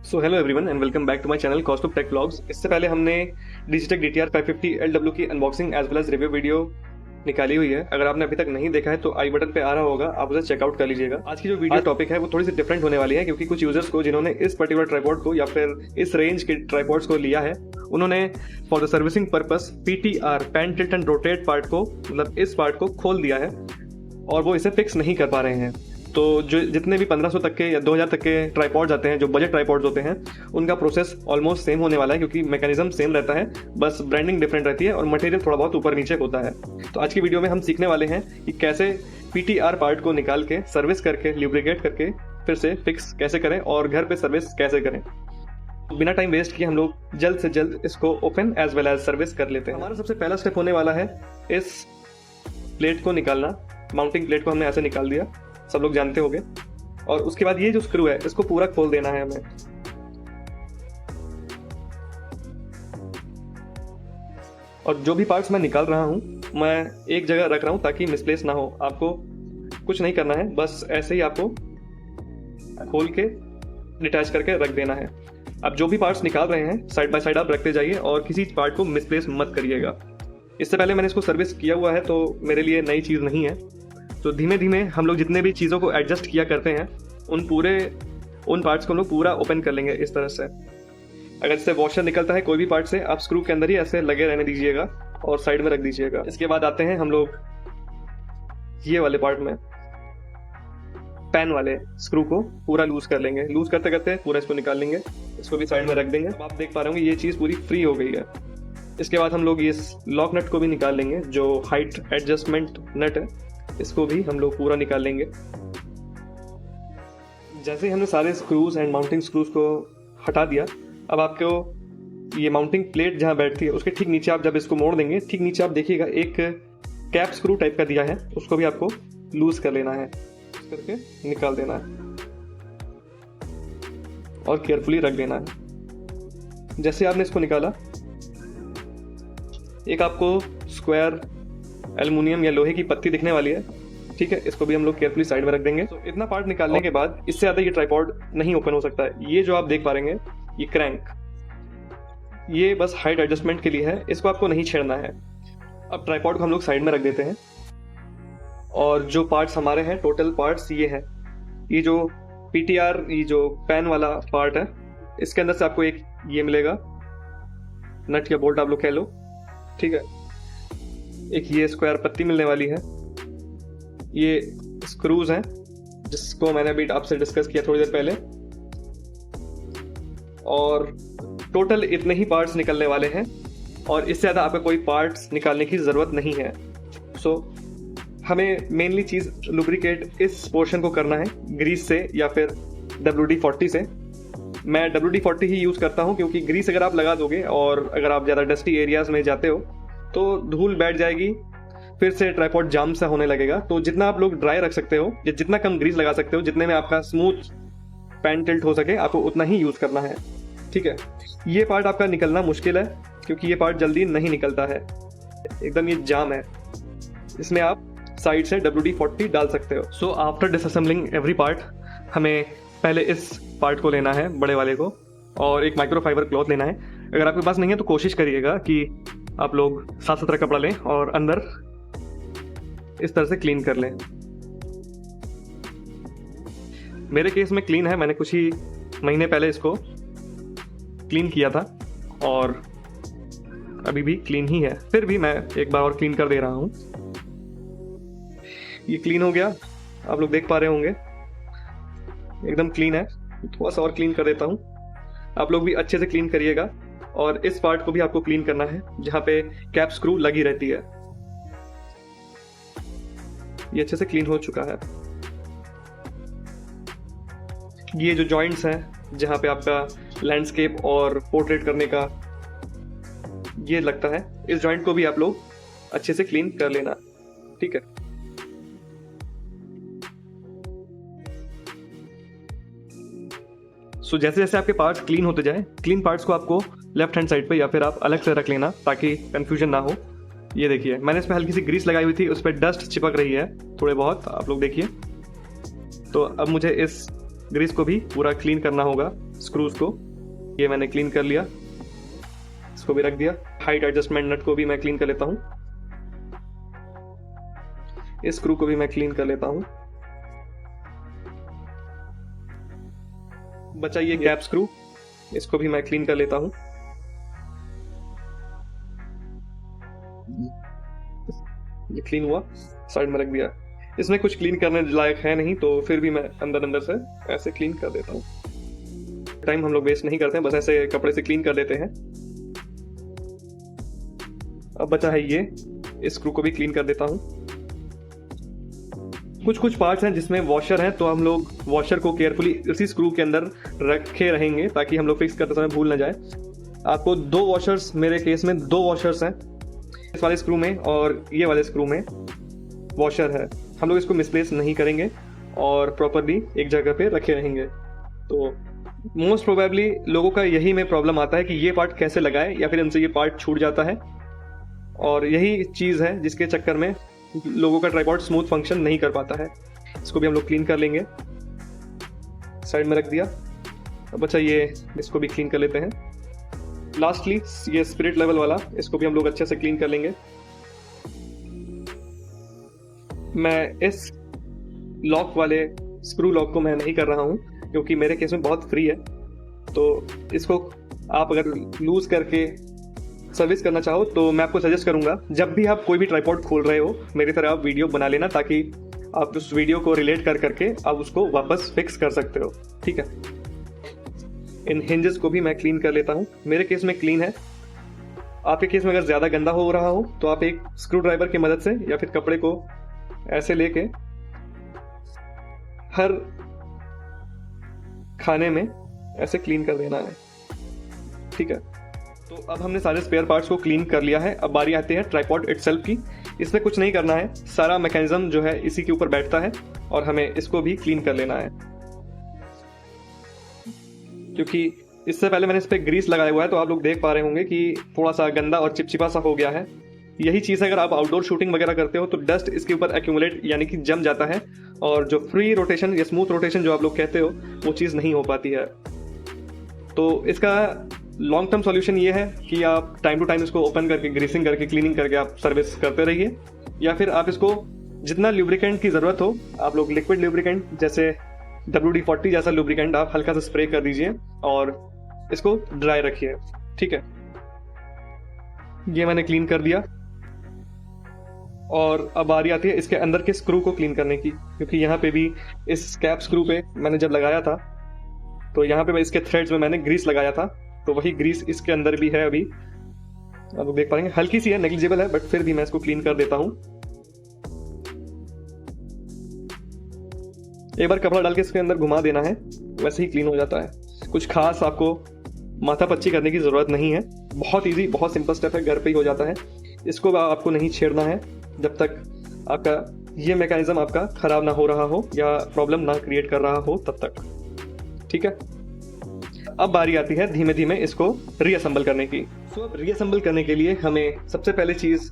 So hello everyone and welcome back to my channel cost of tech vlogs. इससे पहले हमने Digitek DTR 550 LW की unboxing as well as review video निकाली हुई है। अगर आपने अभी तक नहीं देखा है तो आई बटन पे आ रहा होगा, आप उसे चेकआउट कर लीजिएगा। आज की जो वीडियो टॉपिक है वो थोड़ी सी डिफरेंट होने वाली है, क्योंकि कुछ यूजर्स को जिन्होंने इस पर्टिकुलर ट्राइपॉड को या फिर इस रेंज के ट्राइपॉड्स को लिया है, उन्होंने for the servicing purpose PTR pan tilt and rotate part को, मतलब इस पार्ट को खोल दिया है और वो इसे फिक्स नहीं कर पा रहे हैं। तो जो जितने भी 1500 तक के या 2000 तक के ट्राइपॉड्स आते हैं, जो बजट ट्राइपॉड्स होते हैं, उनका प्रोसेस ऑलमोस्ट सेम होने वाला है, क्योंकि मैकेनिज्म सेम रहता है, बस ब्रांडिंग डिफरेंट रहती है और मटेरियल थोड़ा बहुत ऊपर नीचे होता है। तो आज की वीडियो में हम सीखने वाले हैं कि कैसे PTR पार्ट को निकाल के सर्विस करके ल्यूब्रिकेट करके फिर से फिक्स कैसे करें और घर पे सर्विस कैसे करें। बिना टाइम वेस्ट किए हम लोग जल्द से जल्द इसको open as well as service कर लेते हैं। हमारा सबसे पहला स्टेप होने वाला है इस प्लेट को निकालना। माउंटिंग प्लेट को हमने ऐसे निकाल दिया, सब लोग जानते होंगे। और उसके बाद ये जो स्क्रू है इसको पूरा खोल देना है हमें। और जो भी पार्ट्स मैं निकाल रहा हूं मैं एक जगह रख रहा हूं ताकि मिसप्लेस ना हो। आपको कुछ नहीं करना है, बस ऐसे ही आपको खोल के डिटैच करके रख देना है। अब जो भी पार्ट्स निकाल रहे हैं साइड बाय साइड आप रखते जाइए और किसी पार्ट को मिसप्लेस मत करिएगा। इससे पहले मैंने इसको सर्विस किया हुआ है तो मेरे लिए नई चीज़ नहीं है। तो धीमे धीमे हम लोग जितने भी चीज़ों को एडजस्ट किया करते हैं उन पार्ट्स को हम लोग पूरा ओपन कर लेंगे इस तरह से। अगर इससे वॉशर निकलता है कोई भी पार्ट से, आप स्क्रू के अंदर ही ऐसे लगे रहने दीजिएगा और साइड में रख दीजिएगा। इसके बाद आते हैं हम लोग ये वाले पार्ट में, पैन वाले स्क्रू को पूरा लूज कर लेंगे। लूज करते करते पूरा इसको निकाल लेंगे, इसको भी साइड में रख देंगे। अब आप देख पा रहे होंगे ये चीज़ पूरी फ्री हो गई है। इसके बाद हम लोग ये लॉक नट को भी निकाल लेंगे, जो हाइट एडजस्टमेंट नट है, इसको भी हम लोग पूरा निकाल लेंगे। जैसे ही हमने सारे स्क्रूज एंड माउंटिंग स्क्रूज को हटा दिया, अब आपको ये माउंटिंग प्लेट जहाँ बैठती है उसके ठीक नीचे आप जब इसको मोड़ देंगे, ठीक नीचे आप देखिएगा एक कैप स्क्रू टाइप का दिया है, उसको भी आपको लूज कर लेना है, करके निकाल देना है और केयरफुली रख देना है। जैसे आपने इसको निकाला, एक आपको स्क्वायर एल्युमिनियम या लोहे की पत्ती दिखने वाली है, ठीक है। इसको भी हम लोग केयरफुली साइड में रख देंगे। तो इतना पार्ट निकालने के बाद इससे ज़्यादा ये ट्राइपॉड नहीं ओपन हो सकता है। ये जो आप देख पा रहे हैं ये क्रैंक, ये बस हाइट एडजस्टमेंट के लिए है, इसको आपको नहीं छेड़ना है। अब ट्राइपॉड को हम लोग साइड में रख देते हैं और जो पार्ट्स हमारे हैं, टोटल पार्ट्स ये हैं। ये जो PTR, ये जो पैन वाला पार्ट है, इसके अंदर से आपको एक ये मिलेगा, नट या बोल्ट आप लोग कह लो, ठीक है। एक ये स्क्वायर पत्ती मिलने वाली है, ये स्क्रूज हैं जिसको मैंने अभी आपसे डिस्कस किया थोड़ी देर पहले। और टोटल इतने ही पार्ट्स निकलने वाले हैं और इससे ज़्यादा आपका कोई पार्ट्स निकालने की ज़रूरत नहीं है। सो हमें मेनली चीज़ लुब्रिकेट इस पोर्शन को करना है ग्रीस से या फिर WD-40 से। मैं WD-40 ही यूज़ करता हूँ, क्योंकि ग्रीस अगर आप लगा दोगे और अगर आप ज़्यादा डस्टी एरियाज़ में जाते हो तो धूल बैठ जाएगी, फिर से ट्राइपॉड जाम सा होने लगेगा। तो जितना आप लोग ड्राई रख सकते हो या जितना कम ग्रीस लगा सकते हो, जितने में आपका स्मूथ पैन टिल्ट हो सके, आपको उतना ही यूज़ करना है, ठीक है। ये पार्ट आपका निकलना मुश्किल है क्योंकि ये पार्ट जल्दी नहीं निकलता है, एकदम ये जाम है। इसमें आप साइड से WD-40 डाल सकते हो। सो आफ्टर डिसअसेंबलिंग एवरी पार्ट, हमें पहले इस पार्ट को लेना है, बड़े वाले को, और एक माइक्रोफाइबर क्लॉथ लेना है। अगर आपके पास नहीं है तो कोशिश करिएगा कि आप लोग साफ सुथरा कपड़ा लें और अंदर इस तरह से क्लीन कर लें। मेरे केस में क्लीन है, मैंने कुछ ही महीने पहले इसको क्लीन किया था और अभी भी क्लीन ही है। फिर भी मैं एक बार और क्लीन कर दे रहा हूँ। ये क्लीन हो गया, आप लोग देख पा रहे होंगे एकदम क्लीन है। थोड़ा सा और क्लीन कर देता हूँ, आप लोग भी अच्छे से क्लीन करिएगा। और इस पार्ट को भी आपको क्लीन करना है जहाँ पे कैप स्क्रू लगी रहती है। ये अच्छे से क्लीन हो चुका है। ये जो जॉइंट्स हैं जहाँ पे आपका लैंडस्केप और पोर्ट्रेट करने का ये लगता है, इस जॉइंट को भी आप लोग अच्छे से क्लीन कर लेना, ठीक है। सो जैसे जैसे आपके पार्ट्स क्लीन होते जाए, क्लीन पार्ट्स को आपको लेफ्ट हैंड साइड पे या फिर आप अलग से रख लेना ताकि कंफ्यूजन ना हो। ये देखिए मैंने इसमें हल्की सी ग्रीस लगाई हुई थी, उस पर डस्ट चिपक रही है थोड़े बहुत, आप लोग देखिए। तो अब मुझे इस ग्रीस को भी पूरा क्लीन करना होगा, स्क्रूज को। ये मैंने क्लीन कर लिया, इसको भी रख दिया। हाइट एडजस्टमेंट नट को भी मैं क्लीन कर लेता हूँ, इस स्क्रू को भी मैं क्लीन कर लेता हूँ। बचा ये गैप स्क्रू, इसको भी मैं क्लीन कर लेता हूँ। ये क्लीन हुआ, साइड में रख दिया। इसमें कुछ क्लीन करने लायक है नहीं, तो फिर भी मैं अंदर अंदर से ऐसे क्लीन कर देता हूँ। टाइम हम लोग वेस्ट नहीं करते हैं, बस ऐसे कपड़े से क्लीन कर देते हैं। अब बचा है ये, इस स्क्रू को भी क्लीन कर देता हूँ। कुछ कुछ पार्ट्स हैं जिसमें वॉशर है, तो हम लोग वॉशर को केयरफुली इसी स्क्रू के अंदर रखे रहेंगे ताकि हम लोग फिक्स करते समय भूल ना जाए। आपको 2 वॉशर्स, मेरे केस में 2 वॉशर्स हैं, इस वाले स्क्रू में और ये वाले स्क्रू में वॉशर है। हम लोग इसको मिसप्लेस नहीं करेंगे और प्रॉपरली एक जगह पे रखे रहेंगे। तो मोस्ट प्रोबेबली लोगों का यही में प्रॉब्लम आता है कि ये पार्ट कैसे लगाए, या फिर इनसे ये पार्ट छूट जाता है, और यही चीज़ है जिसके चक्कर में लोगों का ट्राइपॉड स्मूथ फंक्शन नहीं कर पाता है। इसको भी हम लोग क्लीन कर लेंगे, साइड में रख दिया। अब अच्छा ये, इसको भी क्लीन कर लेते हैं। लास्टली ये स्पिरिट लेवल वाला, इसको भी हम लोग अच्छे से क्लीन कर लेंगे। मैं इस लॉक वाले स्क्रू लॉक को मैं नहीं कर रहा हूँ क्योंकि मेरे केस में बहुत फ्री है, तो इसको आप अगर लूज करके सर्विस करना चाहो तो मैं आपको सजेस्ट करूंगा, जब भी आप कोई भी ट्राइपॉड खोल रहे हो मेरी तरह आप वीडियो बना लेना, ताकि आप उस वीडियो को रिलेट कर करके आप उसको वापस फिक्स कर सकते हो। ठीक है, इन हिंजेस को भी मैं क्लीन कर लेता हूँ। मेरे केस में क्लीन है, आपके केस में अगर ज़्यादा गंदा हो रहा हो तो आप एक स्क्रू ड्राइवर की मदद से या फिर कपड़े को ऐसे लेके हर खाने में ऐसे क्लीन कर देना है। ठीक है, तो अब हमने सारे स्पेयर पार्ट्स को क्लीन कर लिया है। अब बारी आती है ट्राइपॉड इटसेल्फ की। इसमें कुछ नहीं करना है, सारा मैकेनिज्म जो है इसी के ऊपर बैठता है और हमें इसको भी क्लीन कर लेना है। क्योंकि इससे पहले मैंने इस पर ग्रीस लगाया हुआ है, तो आप लोग देख पा रहे होंगे कि थोड़ा सा गंदा और चिपचिपा सा हो गया है। यही चीज़ है, अगर आप आउटडोर शूटिंग वगैरह करते हो तो डस्ट इसके ऊपर एक्यूमुलेट यानी कि जम जाता है, और जो फ्री रोटेशन या स्मूथ रोटेशन जो आप लोग कहते हो वो चीज़ नहीं हो पाती है। तो इसका लॉन्ग टर्म सॉल्यूशन ये है कि आप टाइम टू टाइम इसको ओपन करके, ग्रीसिंग करके, क्लीनिंग करके आप सर्विस करते रहिए, या फिर आप इसको जितना लुब्रिकेंट की ज़रूरत हो आप लोग लिक्विड लुब्रिकेंट जैसे WD-40 जैसा लुब्रिकेंट आप हल्का सा स्प्रे कर दीजिए और इसको ड्राई रखिए। ठीक है, ये मैंने क्लीन कर दिया। और अब बारी आती है इसके अंदर के स्क्रू को क्लीन करने की, क्योंकि यहाँ पे भी इस कैप स्क्रू पे मैंने जब लगाया था तो यहाँ पे मैं इसके थ्रेड्स में मैंने ग्रीस लगाया था, तो वही ग्रीस इसके अंदर भी है। अभी आप देख पाएंगे हल्की सी है, नेग्लिजिबल है, बट फिर भी मैं इसको क्लीन कर देता हूँ। एक बार कपड़ा डाल के इसके अंदर घुमा देना है, वैसे ही क्लीन हो जाता है। कुछ खास आपको माथा पच्ची करने की ज़रूरत नहीं है, बहुत इजी, बहुत सिंपल स्टेप है, घर पे ही हो जाता है। इसको आपको नहीं छेड़ना है जब तक आपका ये मैकेनिज्म आपका ख़राब ना हो रहा हो या प्रॉब्लम ना क्रिएट कर रहा हो तब तक। ठीक है, अब बारी आती है धीमे धीमे इसको रीअसेंबल करने की। तो अब रीअसेंबल करने के लिए हमें सबसे पहले चीज़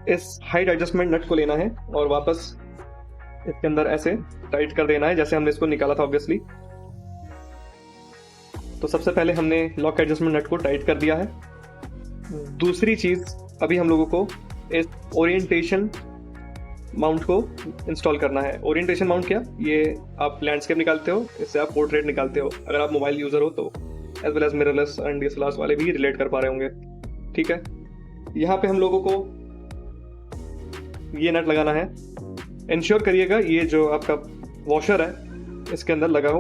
इस हाइट एडजस्टमेंट नट को लेना है और वापस इसके अंदर ऐसे टाइट कर देना है जैसे हमने इसको निकाला था ऑब्वियसली। तो सबसे पहले हमने लॉक एडजस्टमेंट नट को टाइट कर दिया है। दूसरी चीज़, अभी हम लोगों को इस ओरिएंटेशन माउंट को इंस्टॉल करना है। ओरिएंटेशन माउंट क्या, ये आप लैंडस्केप निकालते हो, इससे आप पोर्ट्रेट निकालते हो, अगर आप मोबाइल यूज़र हो तो, as well as mirrorless and DSLR वाले भी रिलेट कर पा रहे होंगे। ठीक है, यहाँ पे हम लोगों को ये नट लगाना है। इंश्योर करिएगा ये जो आपका वॉशर है इसके अंदर लगा हो,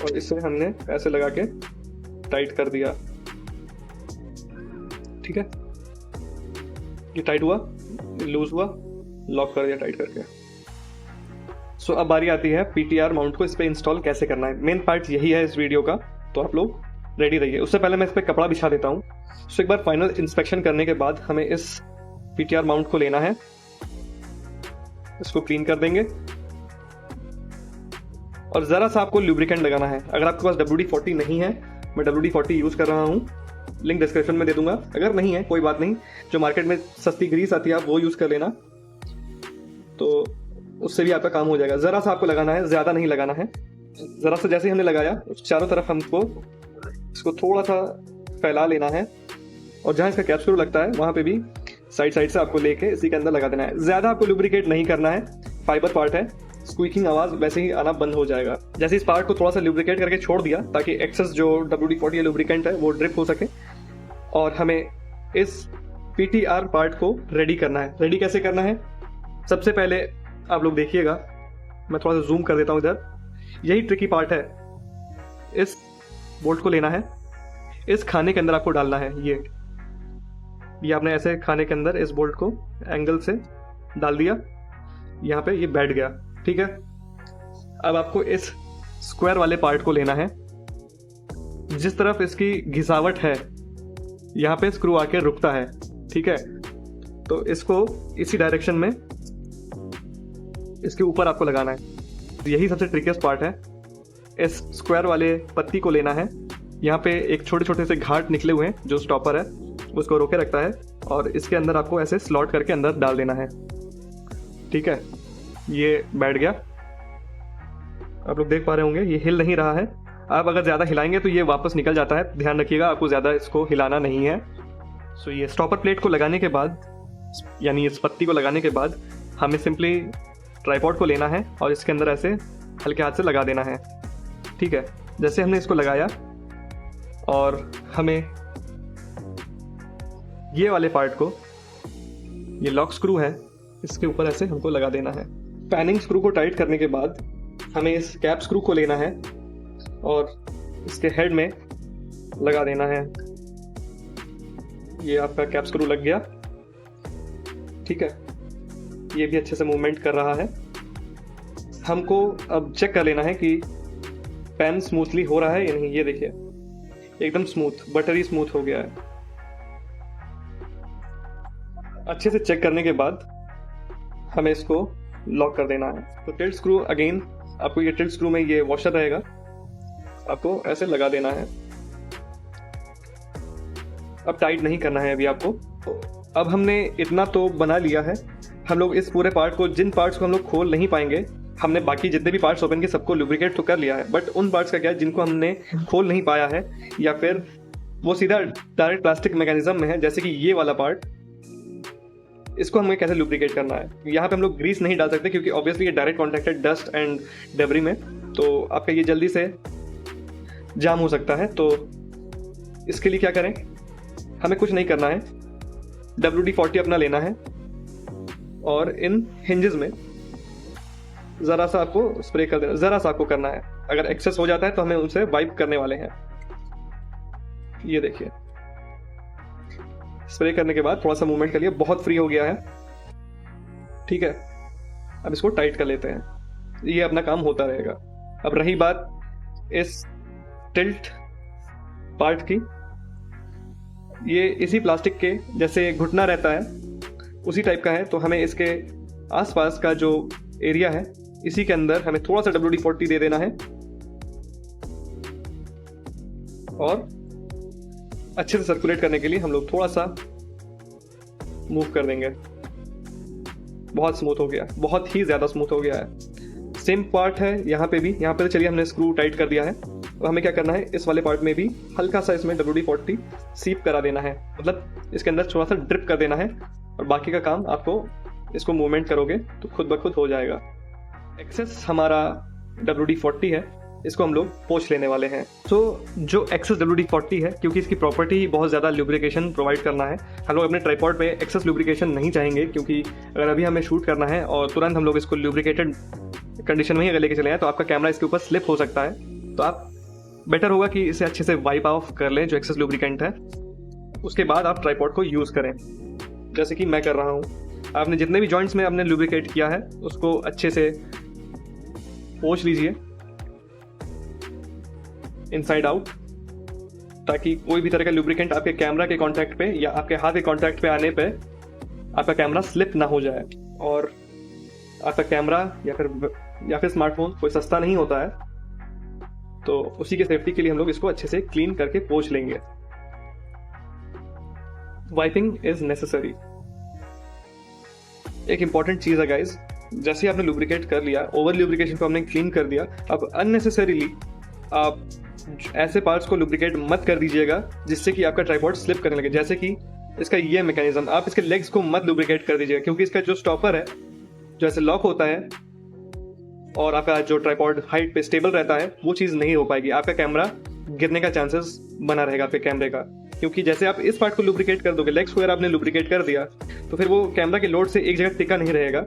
और इसे हमने ऐसे लगा के टाइट कर दिया। ठीक है, ये टाइट हुआ, लूज हुआ, लॉक कर दिया टाइट करके। सो अब बारी आती है PTR माउंट को इस पे इंस्टॉल कैसे करना है। मेन पार्ट यही है इस वीडियो का, तो आप लोग रेडी रहिए। उससे पहले मैं इस पे कपड़ा बिछा देता हूँ। सो एक बार फाइनल इंस्पेक्शन करने के बाद हमें इस PTR माउंट को लेना है, इसको क्लीन कर देंगे और ज़रा सा आपको लुब्रिकेंट लगाना है। अगर आपके पास WD-40 नहीं है, मैं WD-40 यूज़ कर रहा हूँ, लिंक डिस्क्रिप्शन में दे दूंगा। अगर नहीं है कोई बात नहीं, जो मार्केट में सस्ती ग्रीस आती है आप वो यूज़ कर लेना, तो उससे भी आपका काम हो जाएगा। ज़रा सा आपको लगाना है, ज़्यादा नहीं लगाना है। ज़रा सा जैसे ही हमने लगाया उस चारों तरफ हमको इसको थोड़ा सा फैला लेना है, और जहाँ इसका कैप स्क्रू लगता है वहाँ पे भी साइड साइड से आपको लेके इसी के अंदर लगा देना है। ज़्यादा आपको लुब्रिकेट नहीं करना है, फाइबर पार्ट है, स्क्वीकिंग आवाज़ वैसे ही आना बंद हो जाएगा। जैसे इस पार्ट को थोड़ा सा लुब्रिकेट करके छोड़ दिया ताकि एक्सेस जो WD-40 लुब्रिकेंट है वो ड्रिप हो सके, और हमें इस PTR पार्ट को रेडी करना है। रेडी कैसे करना है, सबसे पहले आप लोग देखिएगा, मैं थोड़ा सा जूम कर देता हूँ इधर, यही ट्रिकी पार्ट है। इस बोल्ट को लेना है, इस खाने के अंदर आपको डालना है। ये आपने ऐसे खाने के अंदर इस बोल्ट को एंगल से डाल दिया, यहाँ पे ये बैठ गया, ठीक है। अब आपको इस स्क्वायर वाले पार्ट को लेना है, जिस तरफ इसकी घिसावट है यहाँ पे स्क्रू आके रुकता है, ठीक है। तो इसको इसी डायरेक्शन में इसके ऊपर आपको लगाना है। यही सबसे ट्रिकियस्ट पार्ट है। इस स्क्वायर वाले पत्ती को लेना है, यहाँ पे एक छोटे छोटे से घाट निकले हुए हैं जो स्टॉपर है उसको रोके रखता है, और इसके अंदर आपको ऐसे स्लॉट करके अंदर डाल देना है, ठीक है। ये बैठ गया, आप लोग देख पा रहे होंगे ये हिल नहीं रहा है। आप अगर ज़्यादा हिलाएंगे तो ये वापस निकल जाता है, ध्यान रखिएगा आपको ज़्यादा इसको हिलाना नहीं है। सो ये स्टॉपर प्लेट को लगाने के बाद, यानी इस पत्ती को लगाने के बाद, हमें सिंपली ट्राइपॉड को लेना है और इसके अंदर ऐसे हल्के हाथ से लगा देना है, ठीक है। जैसे हमने इसको लगाया, और हमें ये वाले पार्ट को, ये लॉक स्क्रू है, इसके ऊपर ऐसे हमको लगा देना है। पैनिंग स्क्रू को टाइट करने के बाद हमें इस कैप स्क्रू को लेना है और इसके हेड में लगा देना है। ये आपका कैप स्क्रू लग गया, ठीक है। ये भी अच्छे से मूवमेंट कर रहा है। हमको अब चेक कर लेना है कि पैन स्मूथली हो रहा है या नहीं। ये देखिए एकदम स्मूथ, बटरी स्मूथ हो गया है। अच्छे से चेक करने के बाद हमें इसको लॉक कर देना है। तो टिल्ट स्क्रू, अगेन आपको ये टिल्ट स्क्रू में ये वॉशर रहेगा, आपको ऐसे लगा देना है। अब टाइट नहीं करना है अभी आपको। अब हमने इतना तो बना लिया है। हम लोग इस पूरे पार्ट को, जिन पार्ट्स को हम लोग खोल नहीं पाएंगे, हमने बाकी जितने भी पार्ट्स ओपन के सबको लुब्रिकेट तो कर लिया है, बट उन पार्ट्स का क्या है जिनको हमने खोल नहीं पाया है, या फिर वो सीधा डायरेक्ट प्लास्टिक मैकेनिज्म में है, जैसे कि ये वाला पार्ट, इसको हमें कैसे लुब्रिकेट करना है। यहाँ पे हम लोग ग्रीस नहीं डाल सकते क्योंकि ऑब्वियसली ये डायरेक्ट कॉन्टैक्ट है डस्ट एंड डेब्री में, तो आपका ये जल्दी से जाम हो सकता है। तो इसके लिए क्या करें, हमें कुछ नहीं करना है, WD-40 अपना लेना है और इन हिंजेस में ज़रा सा आपको स्प्रे कर देना, ज़रा सा आपको करना है। अगर एक्सेस हो जाता है तो हमें उनसे वाइप करने वाले हैं। ये देखिए, स्प्रे करने के बाद थोड़ा सा मूवमेंट कर लिया, बहुत फ्री हो गया है, ठीक है। अब इसको टाइट कर लेते हैं, ये अपना काम होता रहेगा। अब रही बात इस टिल्ट पार्ट की, ये इसी प्लास्टिक के जैसे घुटना रहता है उसी टाइप का है, तो हमें इसके आसपास का जो एरिया है इसी के अंदर हमें थोड़ा सा WD-40 दे देना है और अच्छे से सर्कुलेट करने के लिए हम लोग थोड़ा सा मूव कर देंगे। बहुत स्मूथ हो गया, बहुत ही ज़्यादा स्मूथ हो गया है। सेम पार्ट है यहाँ पे भी, यहाँ पे चलिए हमने स्क्रू टाइट कर दिया है, तो हमें क्या करना है, इस वाले पार्ट में भी हल्का सा इसमें WD-40 सीप करा देना है, मतलब इसके अंदर थोड़ा सा ड्रिप कर देना है, और बाकी का काम आपको इसको मूवमेंट करोगे तो खुद ब खुद हो जाएगा। एक्सेस हमारा WD-40 है, इसको हम लोग पोंछ लेने वाले हैं। तो जो एक्सेस WD-40 है, क्योंकि इसकी प्रॉपर्टी ही बहुत ज़्यादा लुब्रिकेशन प्रोवाइड करना है, हम लोग अपने ट्राइपॉड पे एक्सेस लुब्रिकेशन नहीं चाहेंगे, क्योंकि अगर अभी हमें शूट करना है और तुरंत हम लोग इसको लुब्रिकेटेड कंडीशन में ही अगर लेके चले हैं तो आपका कैमरा इसके ऊपर स्लिप हो सकता है। तो आप बेटर होगा कि इसे अच्छे से वाइप ऑफ कर लें जो एक्सेस लुब्रिकेंट है, उसके बाद आप ट्राइपॉड को यूज़ करें, जैसे कि मैं कर रहा हूँ। आपने जितने भी जॉइंट्स में आपने लुब्रिकेट किया है उसको अच्छे से पोंछ लीजिए इनसाइड आउट, ताकि कोई भी तरह का लुब्रिकेंट आपके कैमरा के कांटेक्ट पे या आपके हाथ के कांटेक्ट पे आने पे आपका कैमरा स्लिप ना हो जाए। और आपका कैमरा या फिर स्मार्टफोन कोई सस्ता नहीं होता है, तो उसी की सेफ्टी के लिए हम लोग इसको अच्छे से क्लीन करके पोंछ लेंगे। Wiping is necessary. एक इंपॉर्टेंट चीज़ है गाइज, जैसे ही आपने लुब्रिकेट कर लिया, ओवर लुब्रिकेशन को हमने क्लीन कर दिया, अब अननेसेसरीली आप ऐसे पार्ट्स को लुब्रिकेट मत कर दीजिएगा जिससे कि आपका ट्राइपॉड स्लिप करने लगे। जैसे कि इसका ये मैकेनिज्म, आप इसके लेग्स को मत लुब्रिकेट कर दीजिएगा, क्योंकि इसका जो स्टॉपर है जो ऐसे लॉक होता है और आपका जो ट्राइपॉड हाइट पे स्टेबल रहता है, वो चीज़ नहीं हो पाएगी। आपका कैमरा गिरने का चांसेस बना रहेगा आपके कैमरे का, क्योंकि जैसे आप इस पार्ट को लुब्रिकेट कर दोगे, लेग्स वगैरह आपने लुब्रिकेट कर दिया, तो फिर वो कैमरा के लोड से एक जगह टिका नहीं रहेगा,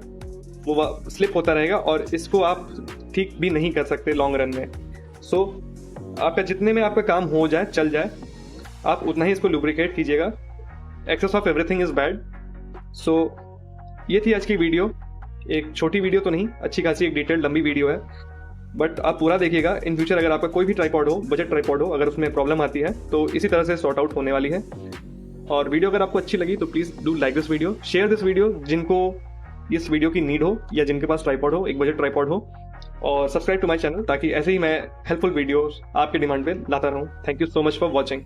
वो स्लिप होता रहेगा और इसको आप ठीक भी नहीं कर सकते लॉन्ग रन में। सो आपका जितने में आपका काम हो जाए, चल जाए, आप उतना ही इसको लुब्रिकेट कीजिएगा। Excess of everything is bad. So ये थी आज की वीडियो। एक छोटी वीडियो तो नहीं, अच्छी खासी एक डिटेल्ड लंबी वीडियो है, बट आप पूरा देखिएगा। इन फ्यूचर अगर आपका कोई भी ट्राइपॉड हो, बजट ट्राइपॉड हो, अगर उसमें प्रॉब्लम आती है तो इसी तरह से सॉर्ट आउट होने वाली है। और वीडियो अगर आपको अच्छी लगी तो please do like this video, share this video जिनको इस वीडियो की नीड हो या जिनके पास ट्राइपॉड हो, एक बजट ट्राइपॉड हो, और सब्सक्राइब टू माई चैनल ताकि ऐसे ही मैं हेल्पफुल वीडियोस आपके डिमांड पे लाता रहूँ। Thank you so much for watching.